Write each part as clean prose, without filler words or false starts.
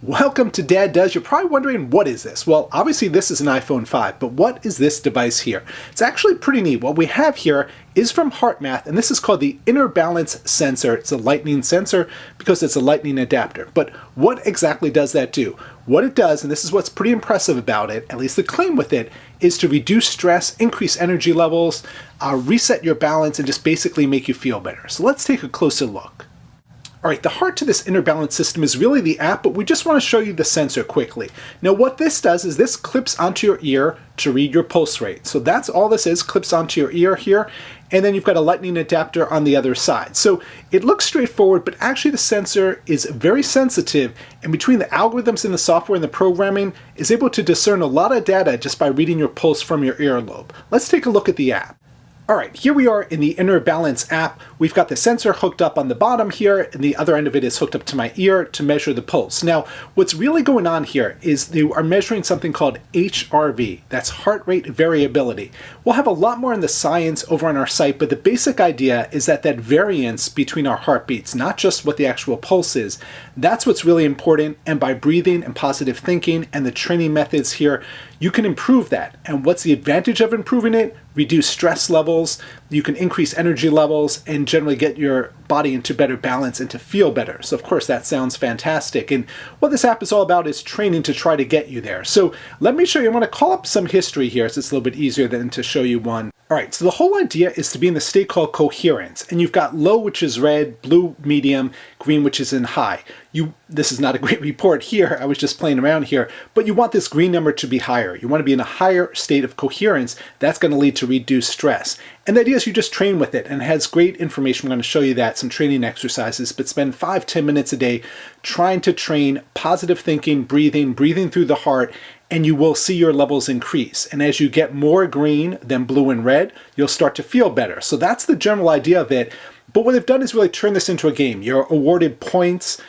Welcome to Dad Does. You're probably wondering, what is this? Well, obviously this is an iPhone 5, but what is this device here? It's actually pretty neat. What we have here is from HeartMath, and this is called the Inner Balance Sensor. It's a lightning sensor because it's a lightning adapter. But what exactly does that do? What it does, and this is what's pretty impressive about it, at least the claim with it, is to reduce stress, increase energy levels, reset your balance, and just basically make you feel better. So let's take a closer look. Alright, the heart to this inner balance system is really the app, but we just want to show you the sensor quickly. Now what this does is this clips onto your ear to read your pulse rate. So that's all this is, clips onto your ear here, and then you've got a lightning adapter on the other side. So it looks straightforward, but actually the sensor is very sensitive, and between the algorithms in the software and the programming, is able to discern a lot of data just by reading your pulse from your earlobe. Let's take a look at the app. Alright, here we are in the Inner Balance app. We've got the sensor hooked up on the bottom here, and the other end of it is hooked up to my ear to measure the pulse. Now, what's really going on here is they are measuring something called HRV. That's heart rate variability. We'll have a lot more in the science over on our site, but the basic idea is that variance between our heartbeats, not just what the actual pulse is, that's what's really important, and by breathing and positive thinking and the training methods here, you can improve that. And what's the advantage of improving it? Reduce stress levels, you can increase energy levels, and generally get your body into better balance and to feel better. So of course that sounds fantastic. And what this app is all about is training to try to get you there. So let me show you, I'm going to call up some history here so it's a little bit easier than to show you one. Alright, so the whole idea is to be in the state called coherence, and you've got low, which is red, blue, medium, green, which is in high. This is not a great report here, I was just playing around here, but you want this green number to be higher. You want to be in a higher state of coherence. That's going to lead to reduced stress. And the idea is you just train with it, and it has great information. I'm going to show you that, some training exercises, but spend 5-10 minutes a day trying to train positive thinking, breathing through the heart, and you will see your levels increase. And as you get more green than blue and red, you'll start to feel better. So that's the general idea of it. But what they've done is really turn this into a game. You're awarded points.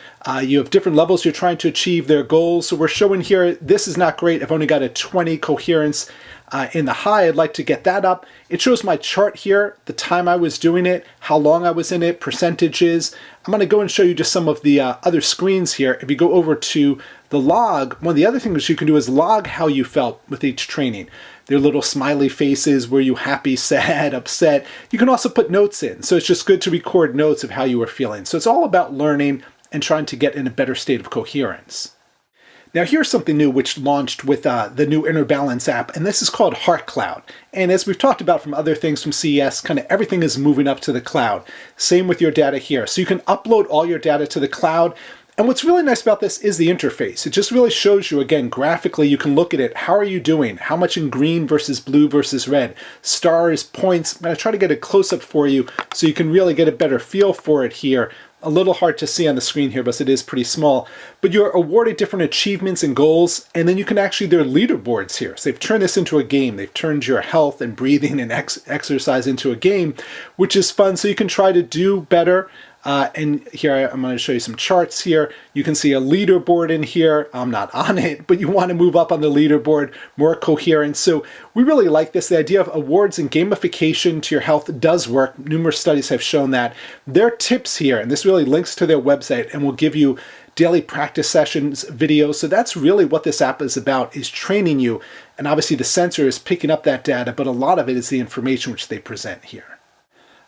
You have different levels you're trying to achieve their goals. So we're showing here, this is not great. I've only got a 20 coherence in the high. I'd like to get that up. It shows my chart here, the time I was doing it, how long I was in it, percentages. I'm going to go and show you just some of the other screens here. If you go over to the log, one of the other things you can do is log how you felt with each training. There are little smiley faces, were you happy, sad, upset. You can also put notes in. So it's just good to record notes of how you were feeling. So it's all about learning and trying to get in a better state of coherence. Now here's something new which launched with the new Inner Balance app, and this is called Heart Cloud. And as we've talked about from other things from CES, kind of everything is moving up to the cloud. Same with your data here. So you can upload all your data to the cloud. And what's really nice about this is the interface. It just really shows you, again, graphically, you can look at it. How are you doing? How much in green versus blue versus red? Stars, points. I'm going to try to get a close-up for you so you can really get a better feel for it here. A little hard to see on the screen here, but it is pretty small. But you're awarded different achievements and goals, and then you can actually, there are leaderboards here. So they've turned this into a game. They've turned your health and breathing and exercise into a game, which is fun. So you can try to do better. And here I'm going to show you some charts here. You can see a leaderboard in here. I'm not on it, but you want to move up on the leaderboard, more coherence. So we really like this. The idea of awards and gamification to your health does work. Numerous studies have shown that. There are tips here, and this really links to their website and will give you daily practice sessions, videos. So that's really what this app is about, is training you. And obviously the sensor is picking up that data, but a lot of it is the information which they present here.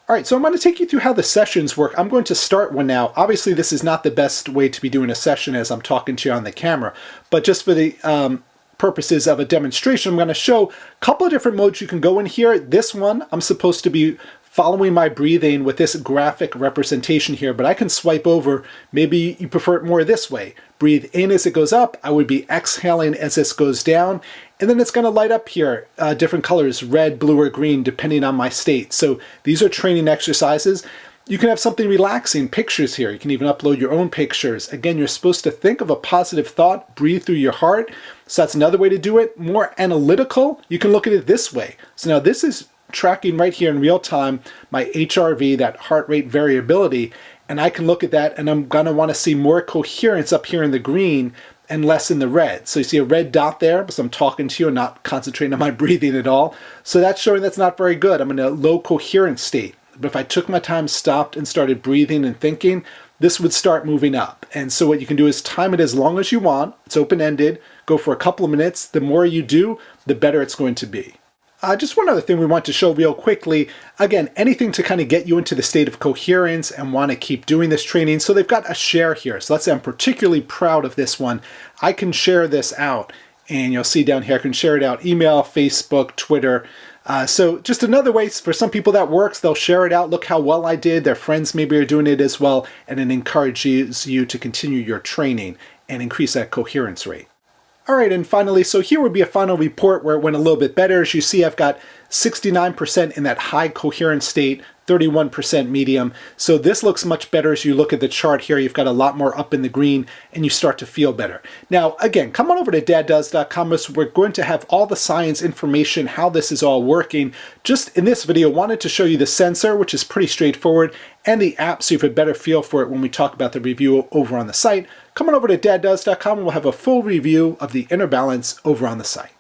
All right, so I'm going to take you through how the sessions work. I'm going to start one now. Obviously, this is not the best way to be doing a session as I'm talking to you on the camera, but just for the purposes of a demonstration, I'm going to show a couple of different modes you can go in here. This one, I'm supposed to be following my breathing with this graphic representation here, but I can swipe over. Maybe you prefer it more this way. Breathe in as it goes up. I would be exhaling as this goes down. And then it's going to light up here, different colors, red, blue, or green, depending on my state. So these are training exercises. You can have something relaxing, pictures here. You can even upload your own pictures. Again, you're supposed to think of a positive thought, breathe through your heart. So that's another way to do it. More analytical, you can look at it this way. So now this is tracking right here in real time, my HRV, that heart rate variability. And I can look at that, and I'm going to want to see more coherence up here in the green and less in the red. So you see a red dot there because I'm talking to you and not concentrating on my breathing at all. So that's showing that's not very good. I'm in a low coherence state. But if I took my time, stopped, and started breathing and thinking, this would start moving up. And so what you can do is time it as long as you want. It's open-ended. Go for a couple of minutes. The more you do, the better it's going to be. Just one other thing we want to show real quickly. Again, anything to kind of get you into the state of coherence and want to keep doing this training. So they've got a share here. So let's say I'm particularly proud of this one. I can share this out. And you'll see down here, I can share it out, email, Facebook, Twitter. So just another way for some people that works, they'll share it out. Look how well I did. Their friends maybe are doing it as well. And it encourages you to continue your training and increase that coherence rate. All right, and finally, so here would be a final report where it went a little bit better. As you see, I've got 69% in that high coherence state, 31% medium. So this looks much better as you look at the chart here. You've got a lot more up in the green and you start to feel better. Now, again, come on over to daddoes.com. We're going to have all the science information, how this is all working. Just in this video, wanted to show you the sensor, which is pretty straightforward, and the app so you have a better feel for it when we talk about the review over on the site. Come on over to daddoes.com and we'll have a full review of the inner balance over on the site.